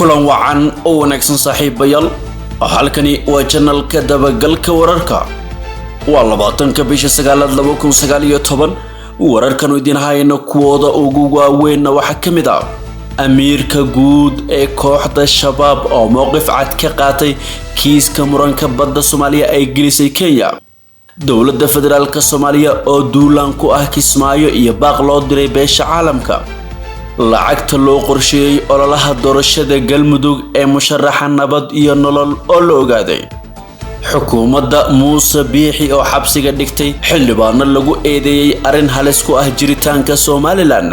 kulan wacan oo wanaagsan saaxiibayaal halkani waa channelka dabagalka wararka waa 20 bisha 9 2019 wararkan oo idin hayno kuwooda ugu waaweyn waxa kamid ah amiirka guud ee kooxda shabaab oo mowqif cad ka qaatay kiiska muranka badda Soomaaliya ay gelisay Kenya dowladda federaalka Soomaaliya oo duulaan ku ah Kismaayo iyo baaq loo diray beesha caalamka lacagta loo qorsheeyay ololaha doorashada galmudug ee musharaxa nabad iyo nolol oo la ogaaday xukuumadda Muuse Biixi oo xabsiga dhigtay xildhibaano lagu eedeeyay arin halis ku ah jiritaanka Somaliland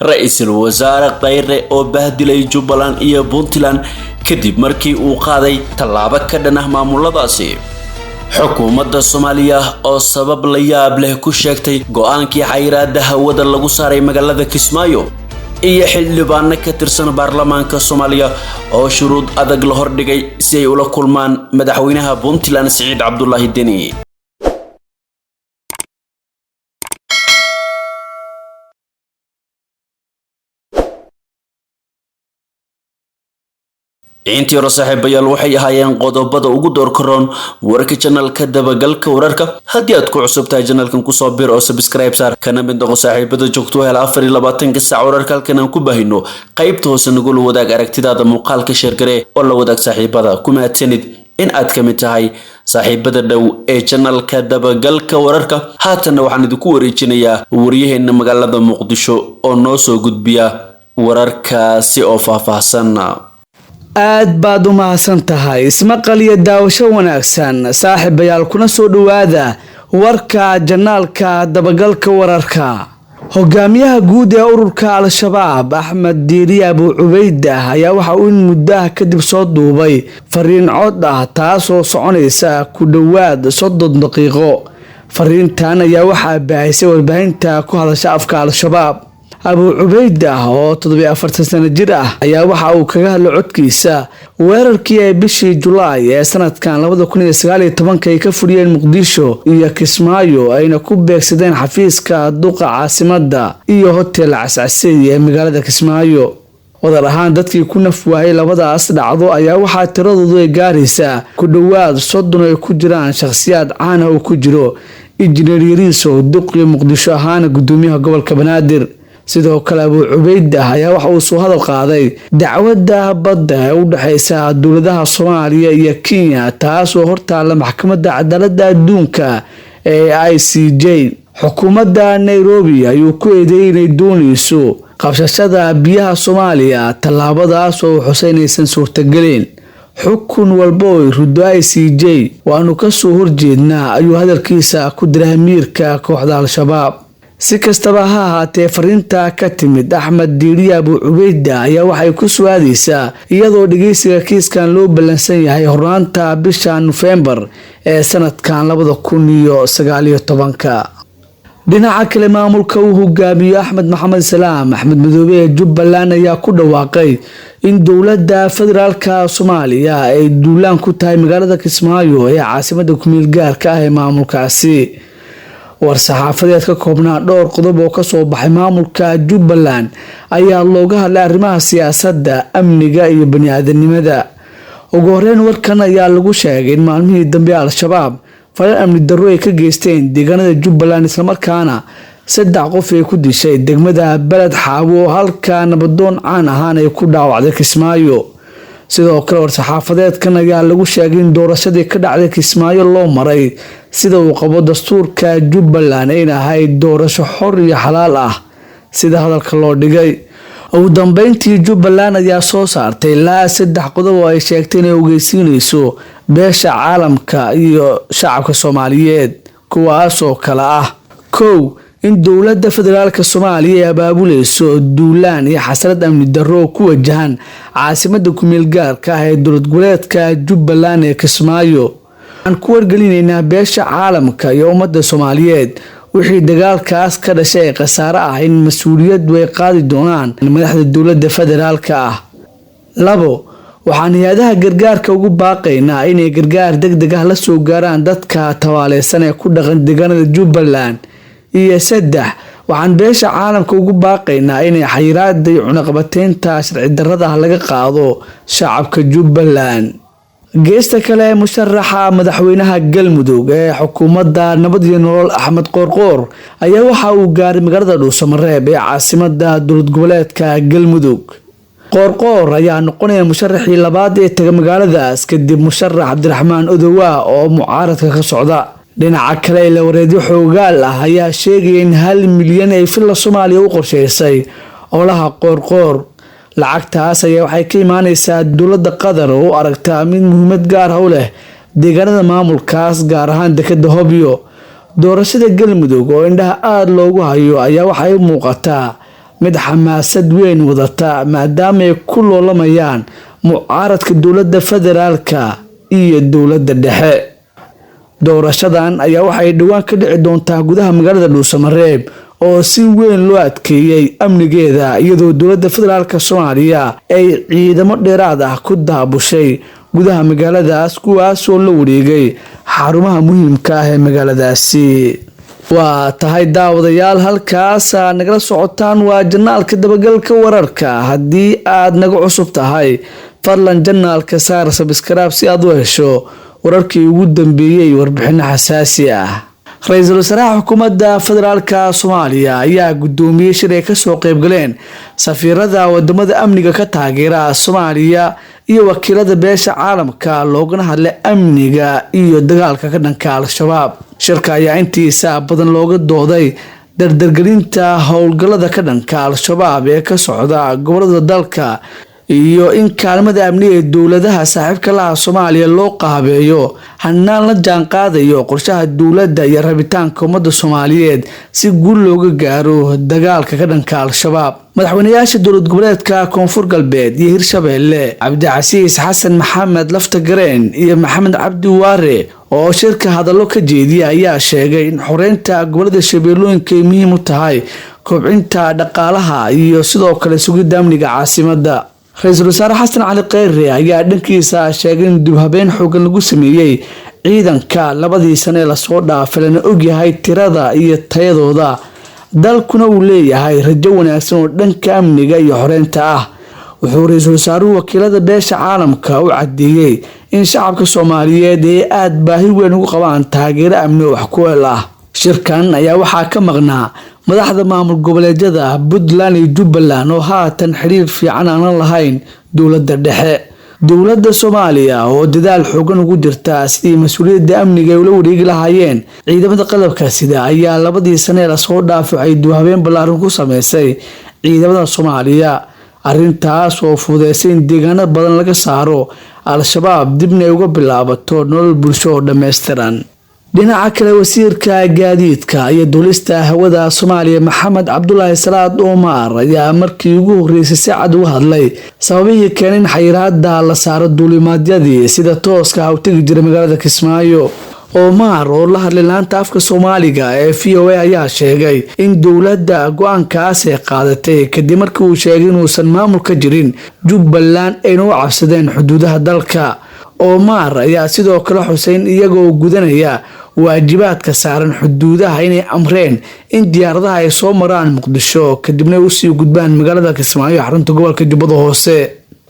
ra'iisul wasaare Khayre oo bahdilay Jubbaland iyo Puntland kadib markii uu qaaday tallaabo ka dhan ah maamuladaasi xukuumadda Soomaaliya oo sabab la yaab leh ku sheegtay go'aankii xayiraadda hawada lagu saaray magaalada Kismaayo iyo xildhibaano ka tirsan baarlamaanka Soomaaliya oo shuruud adag la hordhigay si ay ula kulmaan madaxweynaha Puntland Siciid Cabdullaahi Deni intii hore saaxiibayaal waxay ahaayeen qodobada ugu door karoon wararka channelka dabagalka wararka haddii aad ku cusub tahay channelkan ku soo bir oo subscribe saar kana mid noqo saaxiibada joogto hel 24 saac wararka halkan aan ku baahino qaybta hoose nagu wadaag aragtidaada muuqaalka share gare oo la wadaag saaxiibada kuma adsanid in aad ka mid tahay saaxiibada dhow ee channelka dabagalka wararka haatan waxaan idinku wareejinayaa waryaheena magaalada Muqdisho oo noo soo gudbiya wararkaasi oo faahfaahsan aad baad u mahadsan tahay ismaqal iyo daawasho wanaagsan saaxiibayaal kuna soo dhawaada warka janaalka dabagalka wararka hogaamiyaha guud ee ururka al-shabaab Axmed Diiri Abu Cubaydah ayaa waxa uu muddo kadib soo duubay fariin cod ah taas oo soconaysa ku dhawaad 30 daqiiqo fariintan ayaa waxa baahisay warbaahinta ku hadasha afka al-shabaab Abu Cubaydah oo 74 sano jir ah ayaa waxa uu kaga hadlay codkiisa weerarkii ay bishii July ee sanadkan 2019 ay ka furiyeen Muqdisho iyo Kismaayo ayna ku beegsadeen xafiiska duqa caasimadda iyo hotel Cascasiy ee magaalada Kismaayo wadar ahaan dadkii ku naf waayay labadaas dhacdo ayaa waxa tiradoodu ay gaaraysaa ku dhawaad 30 ay ku jiraan shakhsiyaad caan ah oo ku jiro injineer Yariiso duqii Muqdisho ahaan gudoomiyaha gobolka Banaadir sidoo kale Abu Cubaydah ayaa waxa uu soo hadal qaaday dacwadda badda ee u dhaxaysa dowladaha Soomaaliya iyo Kenya taas oo hortaala maxkamadda cadaaladda adduunka ee ICJ xukuumadda Nairobi ayuu ku eedeeyay inay doonayso qabsashada biyaha Soomaaliya tallaabadaas oo xuseynaysan suurtagelin xukun walba oo rudo ICJ waanu ka soo horjeednaa ayuu hadalkiisa ku diray amiirka kooxda al-shabaab si kastaba ha ahaatee fariinta ka timid Axmed Diiri Abu Cubaydah ayaa waxay ku su'aadaysaa iyadoo dhageysiga kiiskan loo balansan yahay hornaanta bisha November ee sanadkan 2019 dhinaca kale maamulka uu hogaamiyo Axmed Maxamed Salaam Axmed Madoobe ee Jubbaland ayaa ku dhawaaqay in dowladda federaalka Soomaaliya ay duulaan ku tahay magaalada Kismaayo ee caasimadda ku meel gaarka ah ee maamulkaasi war-saxaafadeed ka koobnaa dhowr qodob oo ka soo baxay maamulka Jubbaland ayaa looga hadlay arrimaha siyaasadda amniga iyo bani'aadanimada ugu horeyn warkan ayaa lagu sheegay in maalmihii dambe al-shabaab falal amni darro ay ka geysteen deegaanada Jubbaland isla markaana 3 qof ay ku dishay degmada Balad Xaawo halka nabadoon caan ahaan ay ku dhaawacday Kismaayo sidoo kale war-saxaafadeedkan ayaa lagu sheegay in doorashadii ka dhacday Kismaayo loo maray sida uu qabo dastuurka Jubbaland ay ahayd doorasho xor iyo xalaal ah sida hadalka loo dhigay ugu dambeyntii Jubbaland ayaa soo saartay 3 qodob oo ay sheegtay inay ogeysiinayso beesha caalamka iyo shacabka Soomaaliyeed kuwaas oo kala ah 1 in dowladda federaalka Soomaaliya ay abaabulayso duulaan iyo xasarad amni darro ku wajahan caasimadda ku meel gaarka ah ee dowlad goboleedka Jubbaland ee Kismaayo aan ku wargelinaynaa beesha caalamka iyo ummadda Soomaaliyeed wixii dagaalkaas ka dhashay khasaare ah in mas'uuliyad way qaadi doonaan madaxda dowladda federaalka ah 2 waxaan hay'adaha gargaarka ugu baaqaynaa inay gargaar degdeg ah la soo gaaraan dadka tawaaleysan ee ku dhaqan deegaanada Jubbaland iyo 3 waxaan beesha caalamka ugu baaqaynaa inay xayiraada iyo cunaqabateynta sharci darrada laga qaado shacabka Jubbaland. geesta kale musharaxa madaxweynaha Galmudug ee xukuumadda nabad iyo nolol Axmed Qoorqoor ayaa waxa uu gaaray magaalada Dhuusamareeb ee caasimadda dowlad goboleedka Galmudug. Qoorqoor ayaa noqonaya musharaxii labaad ee taga magaaladaas kadib musharax Cabdiraxmaan Odowa oo mucaaradka ka socda. dhinaca kale la wareedyo xoogaal ah ayaa sheegay in 1 milyan ay filla Soomaaliya u qorsheysay olaha Qoorqoor. lacagtaas ayaa waxay ka imaanaysaa dowladda Qatar oo u aragtaa mid muhiimad gaar ah u leh deegaanada maamulkaas gaar ahaan dekedda Hobyo. doorashada Galmudug oo indhaha aad loogu hayo ayaa waxay u muuqataa mid xamaasad weyn wadata maadaama ay ku loolamayaan mucaaradka dowladda federaalka iyo dowladda dhexe. doorashadan ayaa waxay dhawaan ka dhici doontaa gudaha magaalada Dhuusamareeb oo si weyn loo adkeeyay amnigeeda iyadoo dowladda federaalka Soomaaliya ay ciidamo dheeraad ah ku daabushay gudaha magaaladaas kuwaas oo la wareegay xarumaha muhiimka ah ee magaaladaasi. waa tahay daawadayaal halkaas nagala socotaan waa janaalka dabagalka wararka. haddii aad naga cusub tahay fadlan janaalka saar subscribe si aad u hesho wararkii ugu dambeeyay warbixino xasaasi ah. ra'iisul wasaaraha xukuumadda federaalka Soomaaliya ayaa gudoomiyay shir ay ka soo qayb galeen safiirada wadamada amniga ka taageera Soomaaliya iyo wakiilada beesha caalamka loogana hadlay amniga iyo dagaalka ka dhanka Al-Shabaab. shirka ayaa intiisa badan looga dooday dardargelinta howlgallada ka dhanka Al-Shabaab ee ka socda gobolada dalka iyo in kaalmada amniga ee dowladaha saaxiibka la ah Soomaaliya loo qaabeeyo hanaan la jaan qaadayo qorshaha dowladda iyo rabitaanka ummadda Soomaaliyeed si guul looga gaaro dagaalka ka dhanka Al-Shabaab. madaxweynayaasha dowlad goboleedka Koonfur Galbeed iyo Hirshabeelle Cabdicasiis Xasan Maxamed Laftagareen iyo Maxamed Cabdi Waare oo shirka hadallo ka jeediyay ayaa sheegay in xoreynta gobolada Shabeellooyinka ay muhiim u tahay kobcinta dhaqaalaha iyo sidoo kale sugidda amniga caasimadda. ra'iisul wasaare Xasan Cali Kheyre ayaa dhankiisa sheegay in dib habeen xooggan lagu sameeyay ciidanka labadii sano ee la soo dhaafay lana ogyahay tirada iyo tayadooda dalkuna uu leeyahay rajo wanaagsan oo dhanka amniga iyo xoreynta ah. wuxuu ra'iisul wasaaruhu wakiilada beesha caalamka u cadeeyay in shacabka Soomaaliyeed ay aad baahi weyn ugu qabaan taageero amni oo wax ku ool ah. shirkan ayaa waxaa ka maqnaa madaxda maamul goboleedyada Puntland iyo Jubbaland oo haatan xiriir fiican aan lahayn dowladda dhexe. dowladda Soomaaliya oo dadaal xoogan ugu jirta sidii mas'uuliyadda amniga ay ula wareegi lahaayeen ciidamada qalabka sida ayaa labadii sano ee la soo dhaafay ay dib habeen ballaaran ku sameysay ciidamada Soomaaliya. arrintaas oo fududeysay in deegaano badan laga saaro Al-Shabaab dibna ay uga bilaabato nolol bulsho oo dhameystiran. dhinaca kale wasiirka gaadiidka iyo duulista hawada Soomaaliya Maxamed Cabdullaahi Salaad Omar ayaa markii ugu horeysay si cad u hadlay sababihii keenay in xayiraada la saaro duulimaadyadii sida tooska ah u tagi jiray magaalada Kismaayo. Omar oo la hadlay laanta afka Soomaaliga ee VOA ayaa sheegay in dowladda go'aankaas ay qaadatay kadib markii uu sheegay inuusan maamulka jirin Jubbaland ayna u cabsadeen xuduudaha dalka. Omar ayaa sidoo kale xuseyn iyagoo gudanaya waajibaadka saaran xuduudaha inay amreen in diyaaradaha ay soo maraan Muqdisho kadibna u sii gudbaan magaalada Kismaayo xarunta gobolka Jubbada Hoose.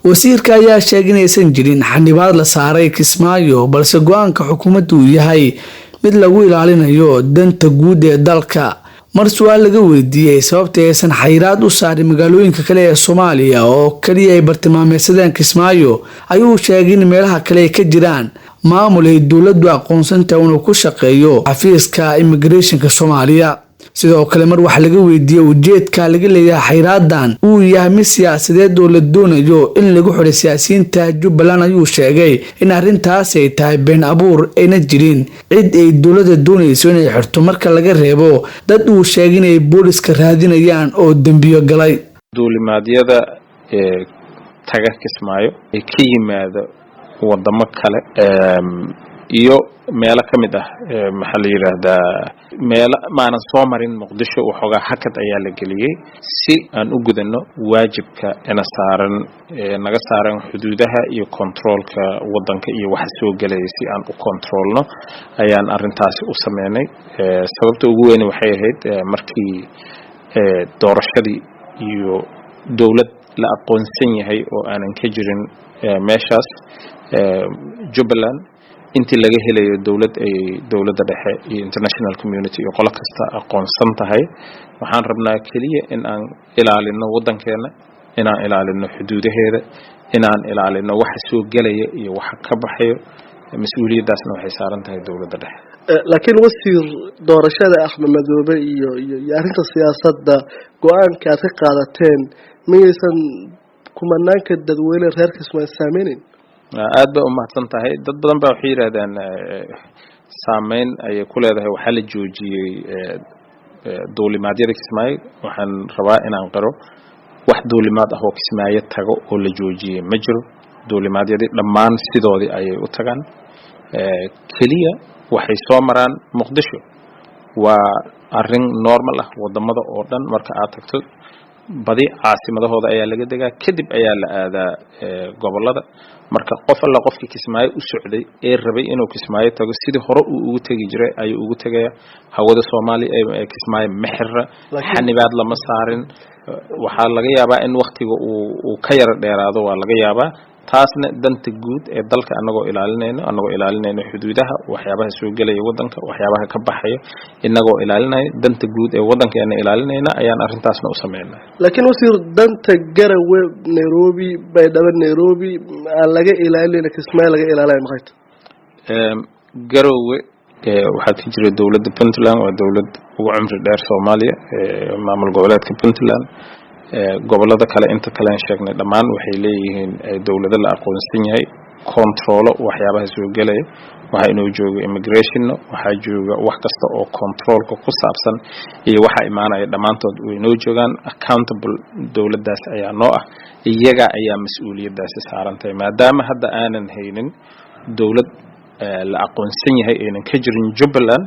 wasiirka ayaa sheegay inaysan jirin xanibaad la saaray Kismaayo balse go'aanka xukuumaddu yahay mid lagu ilaalinayo danta guud ee dalka. mar su'aal laga weydiiyay sababta aysan xayiraad u saarin magaalooyinka kale ee Soomaaliya oo kaliya ay bartilmaameedsadeen Kismaayo ayuu sheegay in meelaha kale ay ka jiraan maamul ay dowladdu aqoonsanta inuu ku shaqeeyo xafiiska immigrationka Soomaaliya. sidoo kale mar wax laga weydiiyay ujeedka laga leeyahay xayiraadan uu yahay mid siyaasadeed oo la doonayo in lagu xiro siyaasiyiinta Jubbaland ayuu sheegay in arrintaas ay tahay been abuur ayna jirin cid ay dowladda doonayso inay xirto marka laga reebo dad uu sheegay inay booliska raadinayaan oo dambiyo galay. duulimaadyada taga Kismaayo ay ka yimaado wadamo kale iyo meelo kamid ah maxaa la yiraahdaa meelo maanan soo marin Muqdisho waxoogaa hakad ayaa la geliyay si aan u gudano waajibka naga saaran xuduudaha iyo controlka wadanka iyo waxa soo galay si aan u controlno ayaan arintaas u sameynay. sababta ugu weyn waxay ahayd markii doorashadii iyo dawlad la aqoonsan yahay oo aanan ka jirin meeshaas Jubbaland intii laga helayo dawladda dhexe iyo international community iyo qolo kasta aqoonsan tahay waxaan rabnaa kaliya in aan ilaalino wadankeena inaan ilaalino xuduudaheeda inaan ilaalino waxa soo galaya iyo waxa ka baxayo mas'uuliyadaasna waxay saaran tahay dawladda dhexe laakiin wasiir doorashada Axmed Madoobe iyo arrinta siyaasadda go'aanka aad ka qaadateen miyaysan kumanaanka dadweyne reer Kismaayo saameynin aad ba u mahadsan tahay dad badan baa waxay yiraahdaan saameyn ay ku leedahay waxa la joojiyay duulimaadyada Kismaayo waxaan rabaa inaan qaro wax duulimaad ah oo Kismaayo tago oo la joojiyay ma jiro duulimaadyadii dhammaan sidoodii ayay u tagaan kaliya waxay soo maraan Muqdisho waa arrin normal ah wadamada oo dhan marka aad tagto badi caasimadahooda ayaa laga degaa kadib ayaa la aadaa gobolada marka qof alla qofkii Kismaayo u socday ee rabay inuu Kismaayo tago sidii hore uu ugu tagi jiray ayuu ugu tagaya hawada Soomaaliya ee Kismaayo maxirra xanibaad lama saarin waxa laga yaabaa in waqtiga uu ka yar dheeraado waa laga yaabaa taasna danta guud ee dalka anagoo ilaalinayno xuduudaha waxyaabaha soo galaya wadanka waxyaabaha ka baxaya inagoo ilaalinayno danta guud ee wadankeena ilaalinayna ayaan arintaasna u sameeynaa laakiin wasiir danta Garowe Nairobi Baydhabo Nairobi laga ilaalinayna Kismaayo laga ilaalinayo maxay Garowe waxaa ka jira dawladda Puntland waa dawlad ugu cumri dheer Soomaaliya maamul goboleedka Puntland gobolada kale inta kale aan sheegnay dhamaan waxay leeyihiin dawladda la aqoonsan yahay control waxyaabaha soo galay waxa inuu joogo immigration waxa jooga wax kasta oo controlka ku saabsan iyo waxa imaanaya dhamaantood way noo joogan accountable dawladdaas ayaa noo ah iyaga ayaa mas'uuliyadaas saaran tahay maadaama hadda aanan haynin dawlad la aqoonsan yahay inaan ka jirin Jubbaland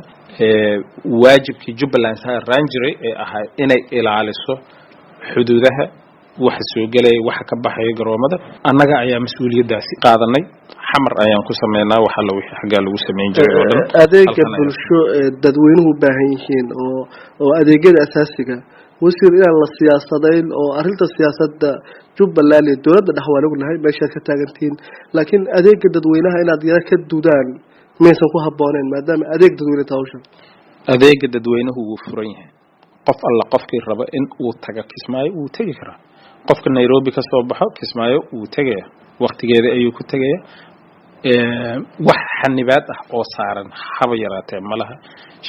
waajibkii Jubbaland saaran jiray ee ahaa inay ilaaliso xuduudaha waxa soo galay waxa ka baxay garoomada annaga ayaa mas'uuliyadaasi qaadanay xamar ayaan ku sameeynaa waxa la wixii xagaa lagu sameyn jiray oo dhan adeegga bulsho dadweynuhu baahan yihiin oo adeegyada asaasiga wasiir in la siyaasadeyn oo arrinta siyaasadda Jubbaland iyo dawladda dhaxwaan ugu lahay meesha ka taagantiin laakiin adeegga dadweynaha inaad yara ka dudaan meesan ku habooneen maadaama adeeg dadweyne taawshan adeegga dadweynuhu wuu furan yahay qof alla qofkii raba in uu taga Kismaayo uu tagi karaa qofka Nairobi ka soo baxo Kismaayo uu tagaya waqtigeeda ayuu ku tagaya wax xanibaad ah oo saaran haba yaraatee malaha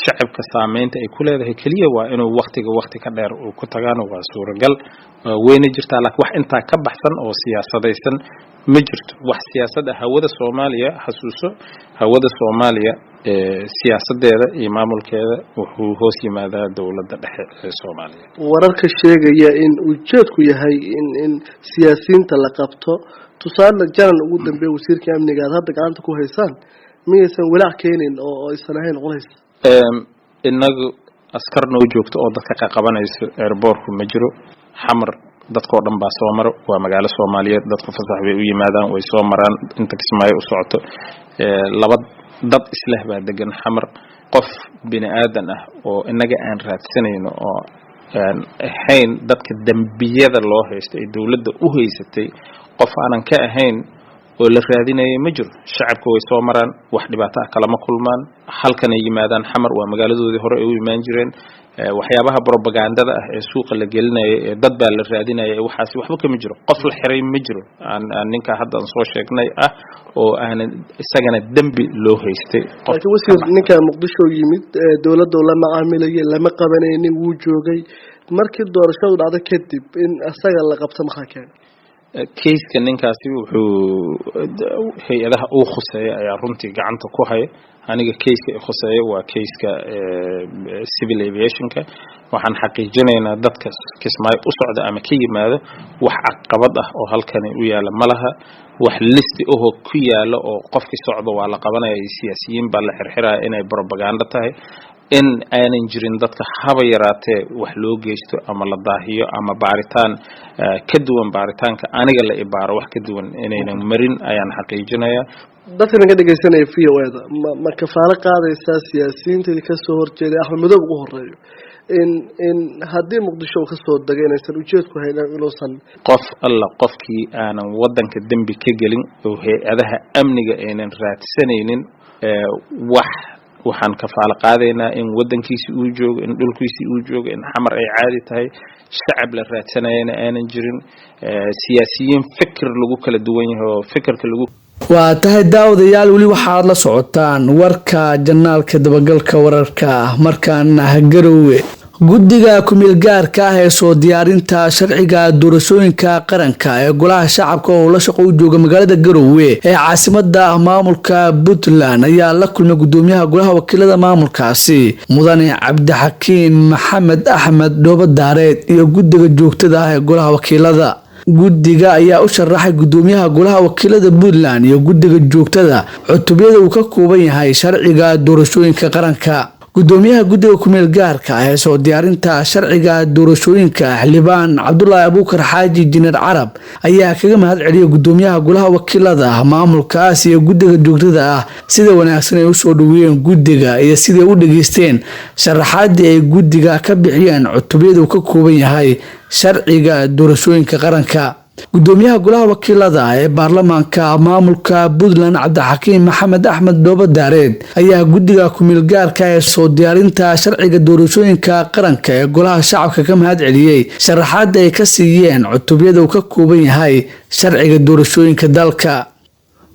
shacabka saameynta ay ku leedahay kaliya waa inuu waqti ka dheer uu ku tagaan waa suuragal weyna jirtaa laakiin wax inta ka baxsan oo siyaasadaysan ma jirto wax siyaasad ah hawada Soomaaliya xasuuso hawada Soomaaliya siyaasadeeda iyo maamulkeeda wuxuu hoos yimaadaa dawladda dhexe ee Soomaaliya wararka sheegaya in ujeedku yahay in siyaasiyiinta la qabto tusaale jaran ugu dambeeyay wasiirka amniga hadda gacanta ku haysaan miyaysan walaac keenin oo aysan ahayn culays inagu askar noo joogto oo dadka ka qabanayso airportku ma jiro xamar dadkoo dhan baa soo maro waa magaalo Soomaaliyeed dadku fasax bay u yimaadaan way soo maraan inta Kismaayo u socoto laba dad islah baa degan xamar qof bini aadan ah oo inaga aan raadsanayno oo ahayn dadka dambiyada loo haystay dawladda u haysatay qof aanan ka ahayn oo la raadinayo ma jiro shacabku way soo maraan wax dhibaato ah kala ma kulmaan halkan ay yimaadaan xamar waa magaaladoodii hore ay u imaan jireen waxyaabaha propagandada ah ee suuqa la gelinayo ee dad baa la raadinayo waxaas waxba kama jiro qof la xiray ma jiro aan ninka hadda soo sheegnay ah oo aan isagana dambi loo haystay qof wasiir ninka Muqdisho yimid dawladda la macaamilay lama qabanaynin wuu joogay markii doorashadu dhacday kadib in asaga la qabto maxaa keenay case-ka ninkaasi wuxuu hay'adaha uu khuseeyay ayaa runtii gacanta ku haya aniga case-ka khuseeyay waa case-ka civil aviation-ka waxaan xaqiijinaynaa dadka Kismaayo u socda ama ka yimaado wax caqabad ah oo halkan u yaala malaha wax listi oo ku yaala oo qofkii socdo waa la qabanaya siyaasiyiin baa la xirxiraa inay propaganda tahay in aanan jirin dadka haba yaraatee wax loo geysto ama la daahiyo ama baaritaan ka duwan baaritaanka aniga la ibaaro wax ka duwan inaynan marin ayaan xaqiijinayaa. dadkan ka dhageysanaya VOA-da ma kafaalo qaadaysaa siyaasiyiinta ka soo horjeeday Axmed Madoobe ugu horeeyo in haddii Muqdisho ka soo dagay inaysan ujeedku haynin inuusan qof alla qofkii aanan wadanka dambi ka gelin oo hay'adaha amniga aynan raadsanaynin waxaan kafaalo qaadaynaa in wadankiisa uu joogo in dhulkiisa uu joogo in xamar ay caadi tahay shacab la raadsanayna aanan jirin siyaasiyiin fikir lagu kala duwan yahay oo fikirka lagu waa tahay daawadayaal weli waxaad la socotaan warka janaalka dabagalka wararka markaana Garowe guddiga ku-meel gaarka ah ee soo diyaarinta sharciga doorashooyinka qaranka ee golaha shacabka oo la shaqo u jooga magaalada Garowe ee caasimadda maamulka Puntland ayaa la kulmay gudoomiyaha golaha wakiilada maamulkaasi mudane Cabdixakiin Maxamed Axmed Dhoobadaareed iyo guddiga joogtada ah ee golaha wakiilada. guddiga ayaa u sharaxay gudoomiyaha golaha wakiilada Puntland iyo guddiga joogtada cutubiyada uu ka kooban yahay sharciga doorashooyinka qaranka. gudoomiyaha guddiga ku-meel gaarka ah ee soo diyaarinta sharciga doorashooyinka xildhibaan Cabdullaahi Abuukar Xaaji Jineer Carab ayaa kaga mahad celiyay gudoomiyaha golaha wakiilada maamulkaas iyo guddiga joogtada ah sida wanaagsan ay u soo dhaweeyeen guddiga iyo sida u dhageysteen sharaxaadii ay guddiga ka bixiyeen cutubiyada uu ka kooban yahay sharciga doorashooyinka qaranka. gudoomiyaha golaha wakiilada ee baarlamaanka maamulka Puntland Cabdixakiin Maxamed Axmed Dhoobadaareed ayaa guddiga ku-meel gaarka ee soo diyaarinta sharciga doorashooyinka qaranka ee golaha shacabka ka mahad celiyay sharaxaadda ay ka siiyeen cutubiyada uu ka kooban yahay sharciga doorashooyinka dalka.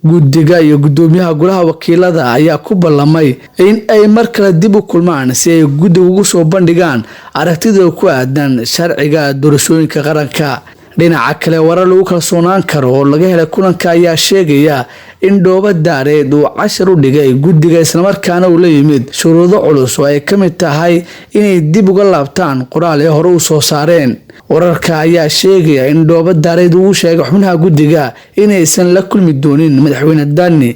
guddiga iyo gudoomiyaha golaha wakiilada ayaa ku ballamay in ay mar kale dib u kulmaan si ay guddiga ugu soo bandhigaan aragtida ku aadan sharciga doorashooyinka qaranka. dhinaca kale warar lagu kalsoonaan karo oo laga helay kulanka ayaa sheegaya in Dhoobadaareed uu cashar u dhigay guddiga islamarkaana uu la yimid shuruudo culus oo ay ka mid tahay inay dib uga laabtaan qoraal ay hore u soo saareen. wararka ayaa sheegaya in Dhoobadaareed uu sheegay xubnaha guddiga inaysan la kulmi doonin madaxweyne Dani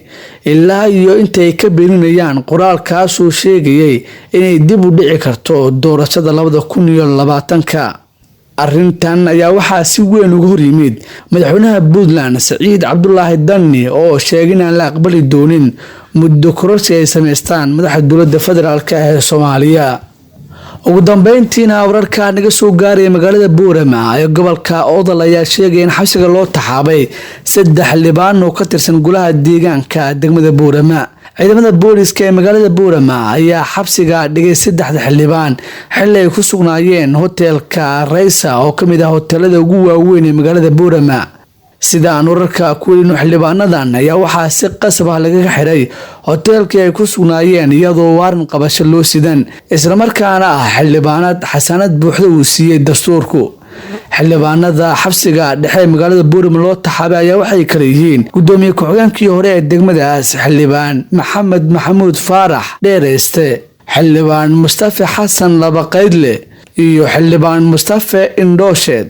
ilaa iyo intay ka beeninayaan qoraalkaas uu sheegayay inay dib u dhici karto doorashada 2020. arrintan ayaa waxaa si weyn uga hor yimid madaxweynaha Puntland Saciid Cabdullaahi Dani oo sheegay in aan la aqbali doonin muddo kororsi ay sameystaan madaxda dowladda federaalka ee Soomaaliya. ugu dambeyntiina wararka naga soo gaaray magaalada Boorama ee gobolka Awdal ayaa sheegay in xabsiga loo taxaabay 3 xildhibaan oo ka tirsan golaha deegaanka degmada Boorama. ciidamada booliska ee magaalada Boorama ayaa xabsiga dhigay 3 xildhibaan xilli ay ku sugnaayeen hotelka Raysa oo kamid ah hoteelada ugu waaweyn ee magaalada Boorama. sida aan wararka ku helino xildhibaanadan ayaa waxaa si qasab ah laga xiray hoteelkii ay ku sugnaayeen iyadoo waaran qabasho loo sidan isla markaana ah xildhibaanad xasanad buuxda uu siiyay dastuurku. xildhibaanada xabsiga dhexe magaalada Boorama loo taxaabay ayaa waxay kala yihiin gudoomiye ku-xigeenkii hore ee degmadaas xildhibaan Maxamed Maxamuud Faarax Dheereyste, xildhibaan Mustafa Xasan Labaqaydle iyo xildhibaan Mustafa Indhoosheed.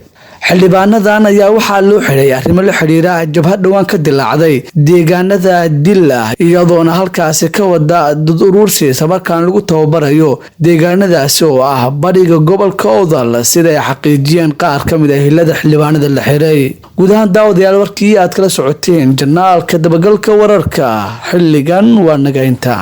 xildhibaanadan ayaa waxaa loo xiray arrimo la xiriira jabhad dhawaan ka dilaacday deegaanada Dilla iyadoona halkaasi ka wada dad urursi sabarkan lagu tababarayo deegaanadaasi oo ah bariga gobolka Awdal sida ay xaqiijiyeen qaar ka mid ah hilada xildhibaanada la xiray. guud ahaan daawadayaal warkii aad kala socoteen janaalka dabagalka wararka xilligan waa naga inta